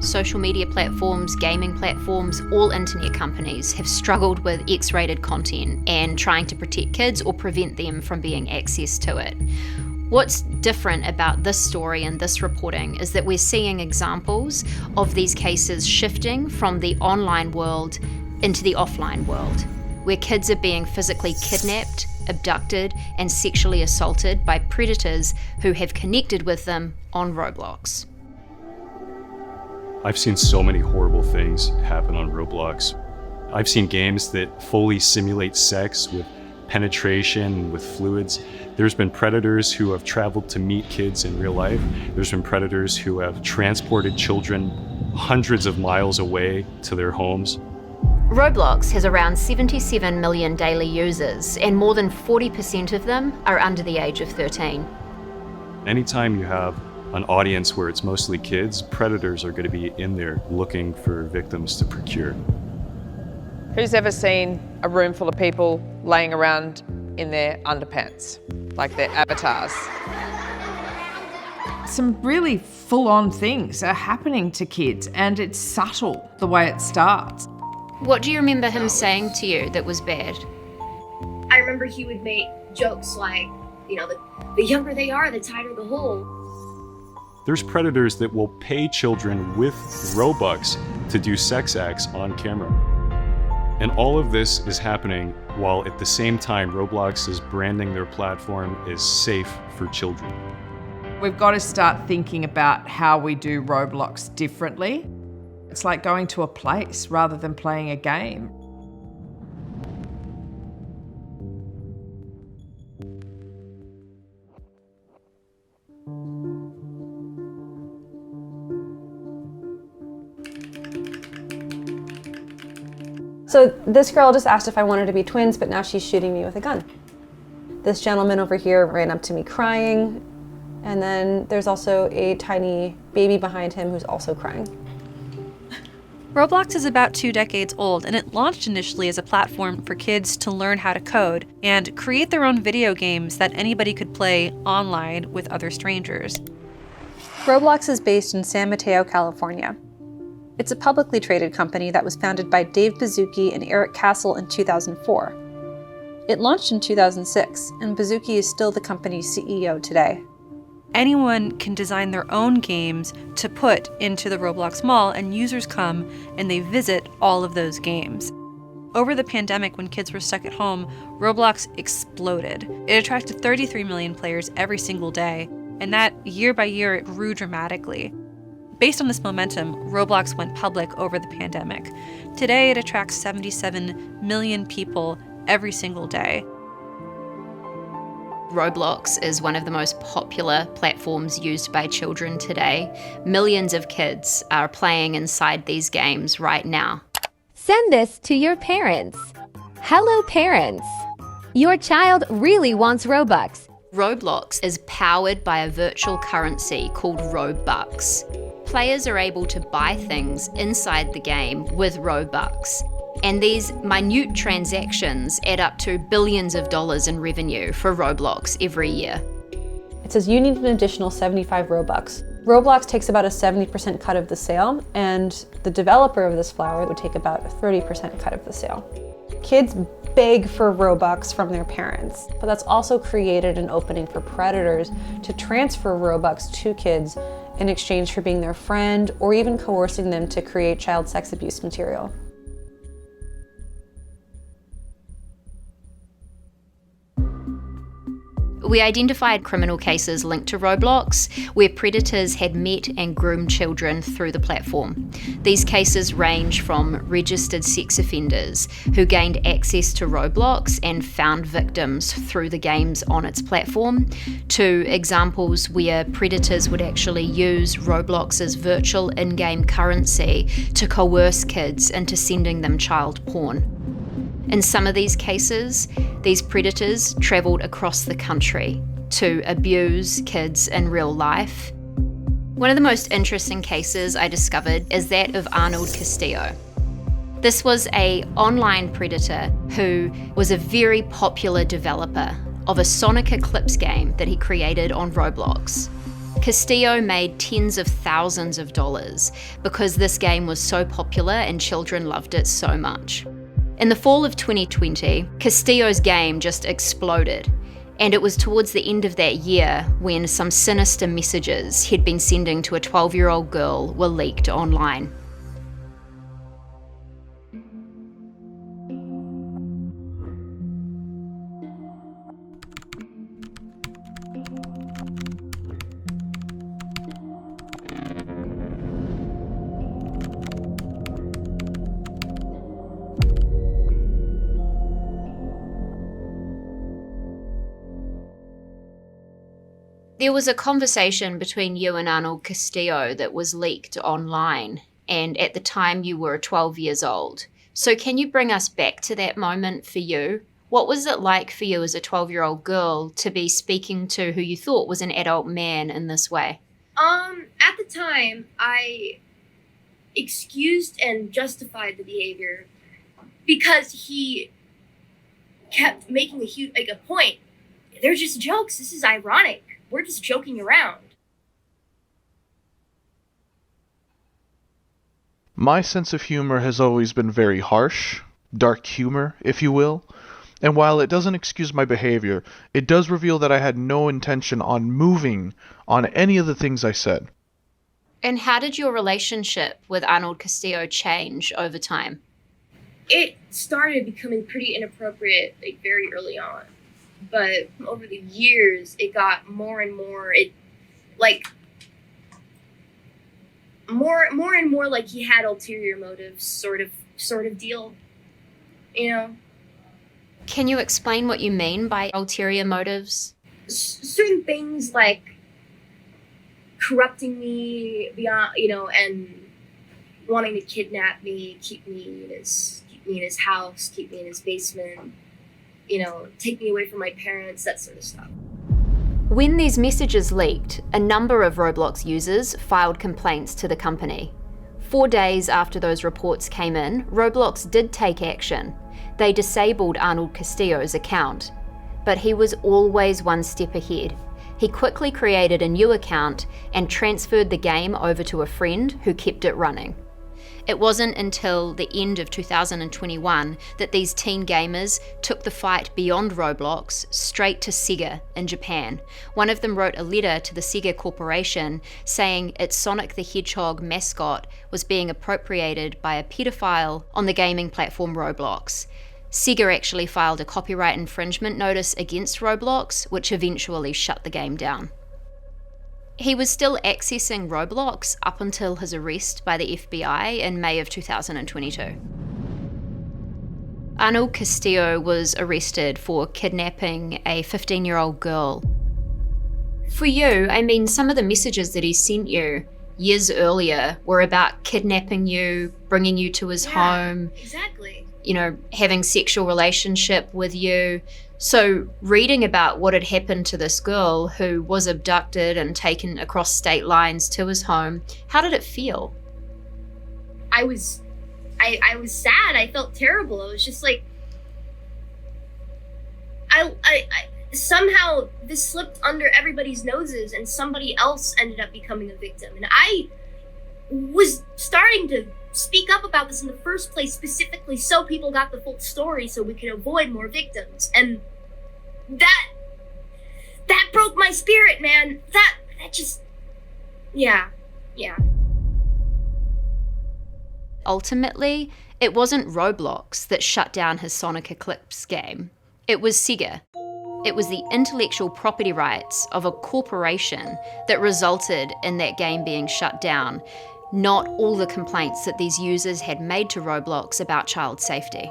social media platforms, gaming platforms, all internet companies have struggled with X-rated content and trying to protect kids or prevent them from being access to it. What's different about this story and this reporting is that we're seeing examples of these cases shifting from the online world into the offline world, where kids are being physically kidnapped, abducted, and sexually assaulted by predators who have connected with them on Roblox. I've seen so many horrible things happen on Roblox. I've seen games that fully simulate sex with penetration, with fluids. There's been predators who have traveled to meet kids in real life. There's been predators who have transported children hundreds of miles away to their homes. Roblox has around 77 million daily users, and more than 40% of them are under the age of 13. Anytime you have an audience where it's mostly kids, predators are going to be in there looking for victims to procure. Who's ever seen a room full of people laying around in their underpants, like their avatars? Some really full-on things are happening to kids, and it's subtle the way it starts. What do you remember him saying to you that was bad? I remember he would make jokes like, the younger they are, the tighter the hole. There's predators that will pay children with Robux to do sex acts on camera. And all of this is happening while at the same time Roblox is branding their platform as safe for children. We've got to start thinking about how we do Roblox differently. It's like going to a place rather than playing a game. So this girl just asked if I wanted to be twins, but now she's shooting me with a gun. This gentleman over here ran up to me crying, and then there's also a tiny baby behind him who's also crying. Roblox is about 2 decades old, and it launched initially as a platform for kids to learn how to code and create their own video games that anybody could play online with other strangers. Roblox is based in San Mateo, California. It's a publicly traded company that was founded by Dave Baszucki and Eric Castle in 2004. It launched in 2006, and Baszucki is still the company's CEO today. Anyone can design their own games to put into the Roblox mall, and users come and they visit all of those games. Over the pandemic, when kids were stuck at home, Roblox exploded. It attracted 33 million players every single day, and that year by year it grew dramatically. Based on this momentum, Roblox went public over the pandemic. Today it attracts 77 million people every single day. Roblox is one of the most popular platforms used by children today. Millions of kids are playing inside these games right now. Send this to your parents. Hello, parents. Your child really wants Robux. Roblox is powered by a virtual currency called Robux. Players are able to buy things inside the game with Robux. And these minute transactions add up to billions of dollars in revenue for Roblox every year. It says you need an additional 75 Robux. Roblox takes about a 70% cut of the sale, and the developer of this flower would take about a 30% cut of the sale. Kids beg for Robux from their parents, but that's also created an opening for predators to transfer Robux to kids in exchange for being their friend or even coercing them to create child sex abuse material. We identified criminal cases linked to Roblox where predators had met and groomed children through the platform. These cases range from registered sex offenders who gained access to Roblox and found victims through the games on its platform, to examples where predators would actually use Roblox's virtual in-game currency to coerce kids into sending them child porn. In some of these cases, these predators travelled across the country to abuse kids in real life. One of the most interesting cases I discovered is that of Arnold Castillo. This was an online predator who was a very popular developer of a Sonic Eclipse game that he created on Roblox. Castillo made tens of thousands of dollars because this game was so popular and children loved it so much. In the fall of 2020, Castillo's game just exploded, and it was towards the end of that year when some sinister messages he'd been sending to a 12-year-old girl were leaked online. There was a conversation between you and Arnold Castillo that was leaked online, and at the time you were 12 years old. So can you bring us back to that moment for you? What was it like for you as a 12-year-old girl to be speaking to who you thought was an adult man in this way? At the time, I excused and justified the behavior because he kept making a point. They're just jokes. This is ironic. We're just joking around. My sense of humor has always been very harsh, dark humor, if you will, and while it doesn't excuse my behavior, it does reveal that I had no intention on moving on any of the things I said. And how did your relationship with Arnold Castillo change over time? It started becoming pretty inappropriate very early on. But over the years, it got more and more, more and more like he had ulterior motives, sort of deal, you know? Can you explain what you mean by ulterior motives? Certain things like corrupting me beyond, and wanting to kidnap me, keep me in his house, keep me in his basement. Take me away from my parents, that sort of stuff. When these messages leaked, a number of Roblox users filed complaints to the company. 4 days after those reports came in, Roblox did take action. They disabled Arnold Castillo's account, but he was always one step ahead. He quickly created a new account and transferred the game over to a friend who kept it running. It wasn't until the end of 2021 that these teen gamers took the fight beyond Roblox straight to Sega in Japan. One of them wrote a letter to the Sega Corporation saying its Sonic the Hedgehog mascot was being appropriated by a pedophile on the gaming platform Roblox. Sega actually filed a copyright infringement notice against Roblox, which eventually shut the game down. He was still accessing Roblox up until his arrest by the FBI in May of 2022. Arnold Castillo was arrested for kidnapping a 15-year-old girl. For you, some of the messages that he sent you years earlier were about kidnapping you, bringing you to his home. Exactly. Having sexual relationship with you. So reading about what had happened to this girl who was abducted and taken across state lines to his home, how did it feel? I was sad. I felt terrible. I was just like, I somehow this slipped under everybody's noses and somebody else ended up becoming a victim. And I was starting to speak up about this in the first place specifically so people got the full story so we could avoid more victims. And that broke my spirit, man. That just, yeah. Ultimately, it wasn't Roblox that shut down his Sonic Eclipse game. It was Sega. It was the intellectual property rights of a corporation that resulted in that game being shut down, not all the complaints that these users had made to Roblox about child safety.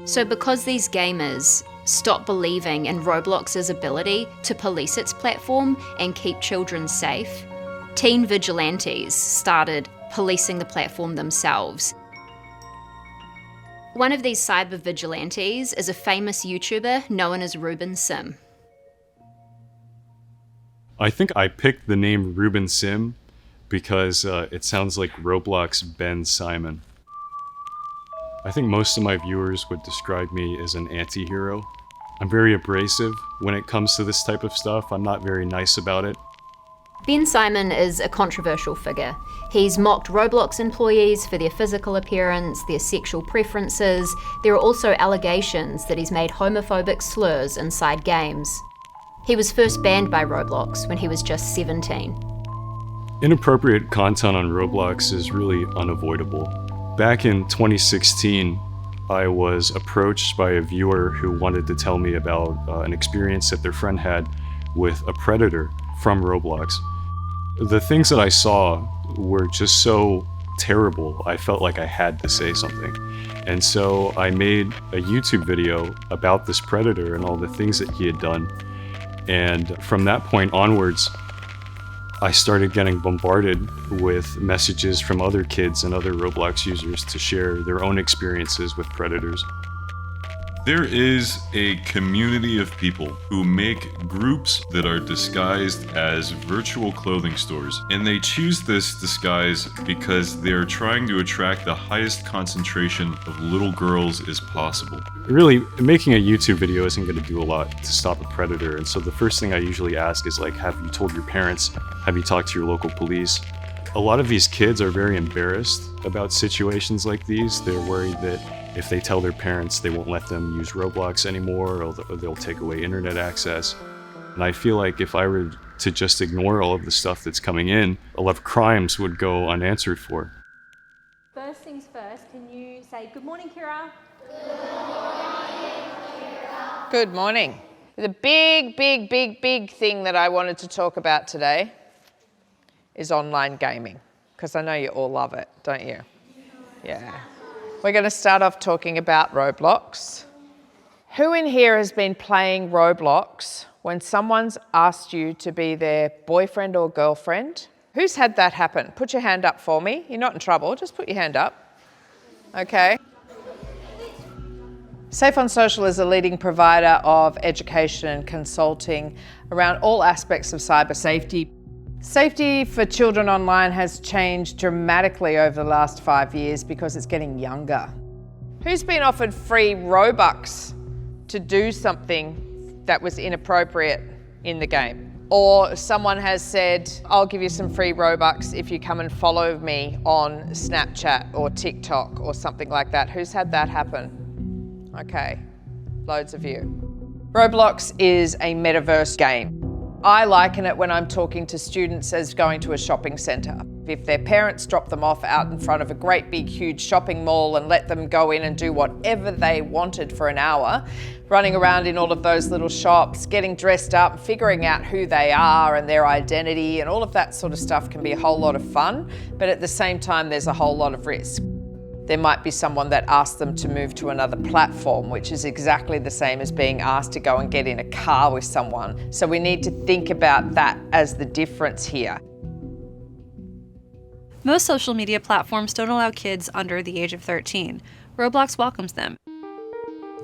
So because these gamers stopped believing in Roblox's ability to police its platform and keep children safe, teen vigilantes started policing the platform themselves. One of these cyber vigilantes is a famous YouTuber known as Ruben Sim. I think I picked the name Ruben Sim because it sounds like Roblox Ben Simon. I think most of my viewers would describe me as an anti-hero. I'm very abrasive when it comes to this type of stuff. I'm not very nice about it. Ben Simon is a controversial figure. He's mocked Roblox employees for their physical appearance, their sexual preferences. There are also allegations that he's made homophobic slurs inside games. He was first banned by Roblox when he was just 17. Inappropriate content on Roblox is really unavoidable. Back in 2016, I was approached by a viewer who wanted to tell me about an experience that their friend had with a predator from Roblox. The things that I saw were just so terrible, I felt like I had to say something. And so I made a YouTube video about this predator and all the things that he had done. And from that point onwards, I started getting bombarded with messages from other kids and other Roblox users to share their own experiences with predators. There is a community of people who make groups that are disguised as virtual clothing stores, and they choose this disguise because they're trying to attract the highest concentration of little girls as possible. Really, making a YouTube video isn't going to do a lot to stop a predator, and so the first thing I usually ask is like, have you told your parents? Have you talked to your local police? A lot of these kids are very embarrassed about situations like these. They're worried that if they tell their parents, they won't let them use Roblox anymore, or they'll take away internet access. And I feel like if I were to just ignore all of the stuff that's coming in, a lot of crimes would go unanswered for. First things first, can you say good morning, Kira? Good morning. The big thing that I wanted to talk about today is online gaming, because I know you all love it, don't you? Yeah. We're going to start off talking about Roblox. Who in here has been playing Roblox when someone's asked you to be their boyfriend or girlfriend? Who's had that happen? Put your hand up for me. You're not in trouble, just put your hand up. Okay. Safe on Social is a leading provider of education and consulting around all aspects of cyber safety. Safety for children online has changed dramatically over the last 5 years because it's getting younger. Who's been offered free Robux to do something that was inappropriate in the game? Or someone has said, I'll give you some free Robux if you come and follow me on Snapchat or TikTok or something like that. Who's had that happen? Okay, loads of you. Roblox is a metaverse game. I liken it when I'm talking to students as going to a shopping centre. If their parents drop them off out in front of a great big huge shopping mall and let them go in and do whatever they wanted for an hour, running around in all of those little shops, getting dressed up, figuring out who they are and their identity and all of that sort of stuff can be a whole lot of fun, but at the same time there's a whole lot of risk. There might be someone that asks them to move to another platform, which is exactly the same as being asked to go and get in a car with someone. So we need to think about that as the difference here. Most social media platforms don't allow kids under the age of 13. Roblox welcomes them.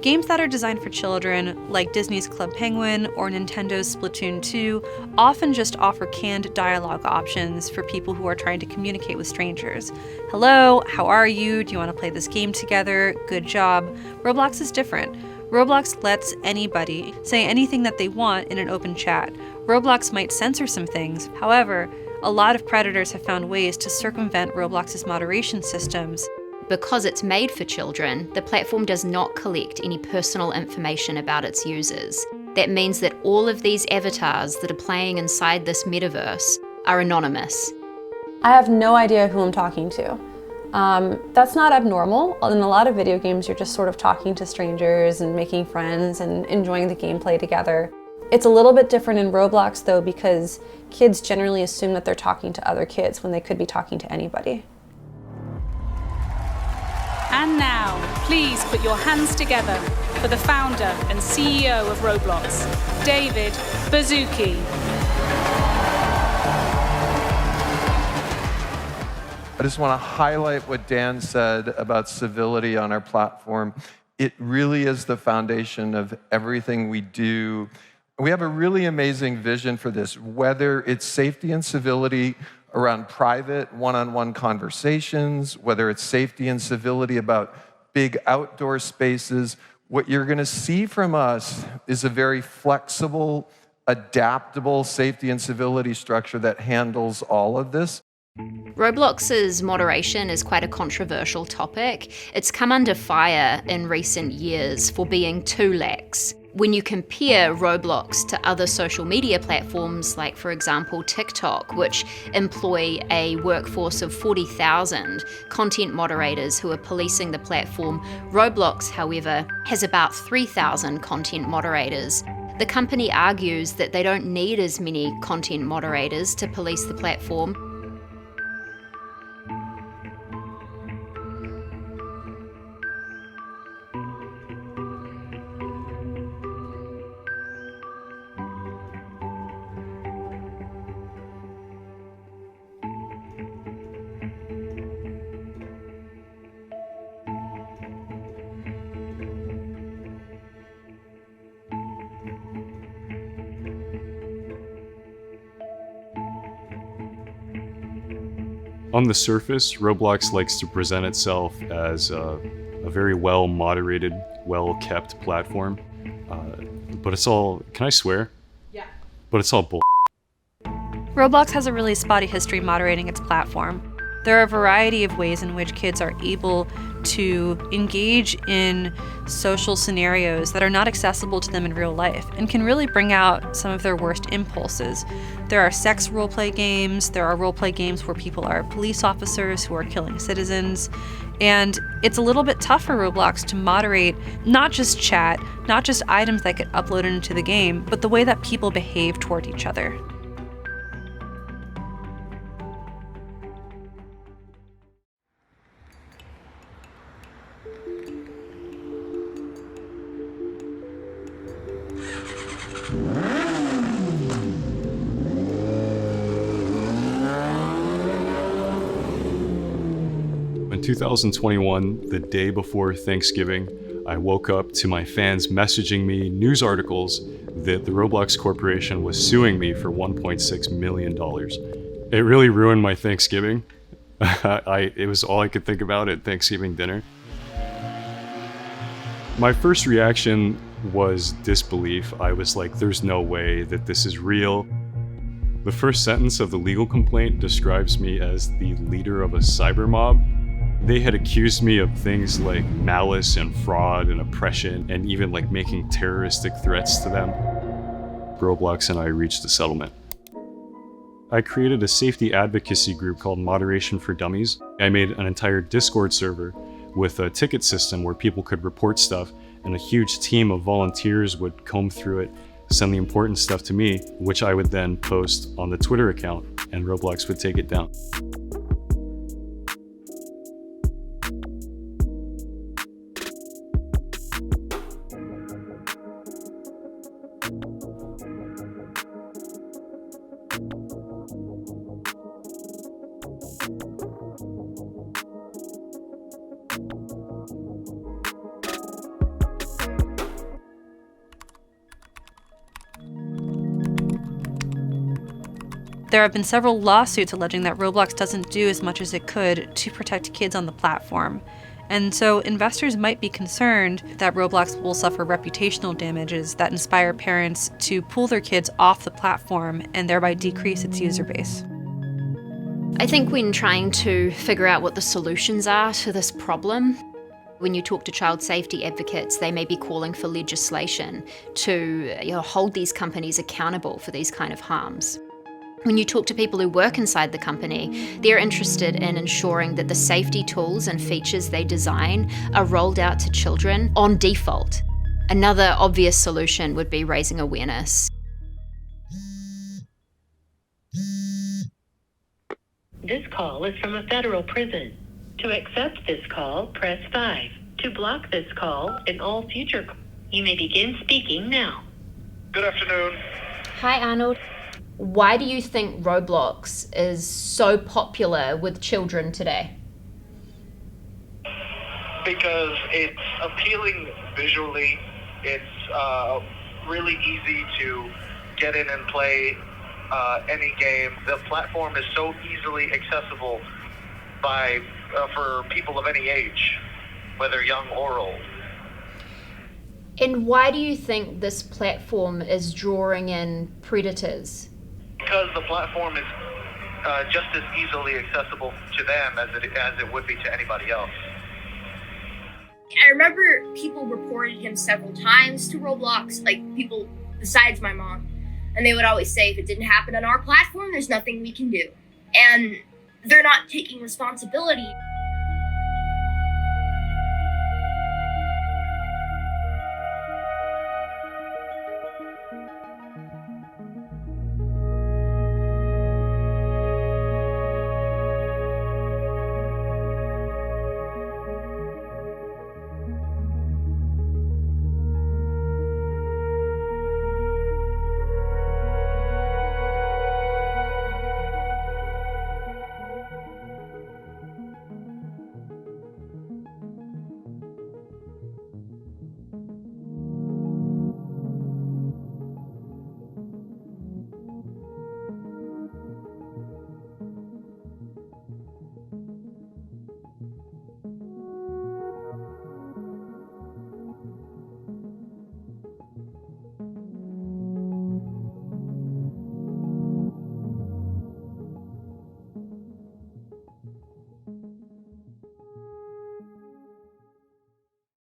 Games that are designed for children, like Disney's Club Penguin or Nintendo's Splatoon 2, often just offer canned dialogue options for people who are trying to communicate with strangers. Hello, how are you? Do you want to play this game together? Good job. Roblox is different. Roblox lets anybody say anything that they want in an open chat. Roblox might censor some things. However, a lot of predators have found ways to circumvent Roblox's moderation systems. Because it's made for children, the platform does not collect any personal information about its users. That means that all of these avatars that are playing inside this metaverse are anonymous. I have no idea who I'm talking to. That's not abnormal. In a lot of video games, you're just sort of talking to strangers and making friends and enjoying the gameplay together. It's a little bit different in Roblox though, because kids generally assume that they're talking to other kids when they could be talking to anybody. And now, please put your hands together for the founder and CEO of Roblox, David Baszucki. I just want to highlight what Dan said about civility on our platform. It really is the foundation of everything we do. We have a really amazing vision for this, whether it's safety and civility around private one-on-one conversations, whether it's safety and civility about big outdoor spaces. What you're going to see from us is a very flexible, adaptable safety and civility structure that handles all of this. Roblox's moderation is quite a controversial topic. It's come under fire in recent years for being too lax. When you compare Roblox to other social media platforms, like for example TikTok, which employ a workforce of 40,000 content moderators who are policing the platform, Roblox, however, has about 3,000 content moderators. The company argues that they don't need as many content moderators to police the platform. On the surface, Roblox likes to present itself as a very well-moderated, well-kept platform. But it's all, can I swear? Yeah. But it's all bull. Roblox has a really spotty history moderating its platform. There are a variety of ways in which kids are able to engage in social scenarios that are not accessible to them in real life and can really bring out some of their worst impulses. There are sex roleplay games, there are roleplay games where people are police officers who are killing citizens, and it's a little bit tough for Roblox to moderate not just chat, not just items that get uploaded into the game, but the way that people behave toward each other. In 2021, the day before Thanksgiving, I woke up to my fans messaging me news articles that the Roblox Corporation was suing me for $1.6 million. It really ruined my Thanksgiving. It was all I could think about at Thanksgiving dinner. My first reaction was disbelief. I was like, there's no way that this is real. The first sentence of the legal complaint describes me as the leader of a cyber mob. They had accused me of things like malice and fraud and oppression and even like making terroristic threats to them. Roblox and I reached a settlement. I created a safety advocacy group called Moderation for Dummies. I made an entire Discord server with a ticket system where people could report stuff, and a huge team of volunteers would comb through it, send the important stuff to me, which I would then post on the Twitter account, and Roblox would take it down. There have been several lawsuits alleging that Roblox doesn't do as much as it could to protect kids on the platform. And so investors might be concerned that Roblox will suffer reputational damages that inspire parents to pull their kids off the platform and thereby decrease its user base. I think when trying to figure out what the solutions are to this problem, when you talk to child safety advocates, they may be calling for legislation to hold these companies accountable for these kind of harms. When you talk to people who work inside the company, they're interested in ensuring that the safety tools and features they design are rolled out to children on default. Another obvious solution would be raising awareness. This call is from a federal prison. To accept this call, press 5. To block this call and all future calls, you may begin speaking now. Good afternoon. Hi, Arnold. Why do you think Roblox is so popular with children today? Because it's appealing visually. It's really easy to get in and play any game. The platform is so easily accessible for people of any age, whether young or old. And why do you think this platform is drawing in predators? Because the platform is just as easily accessible to them as it would be to anybody else. I remember people reported him several times to Roblox, like people besides my mom. And they would always say, if it didn't happen on our platform, there's nothing we can do. And they're not taking responsibility.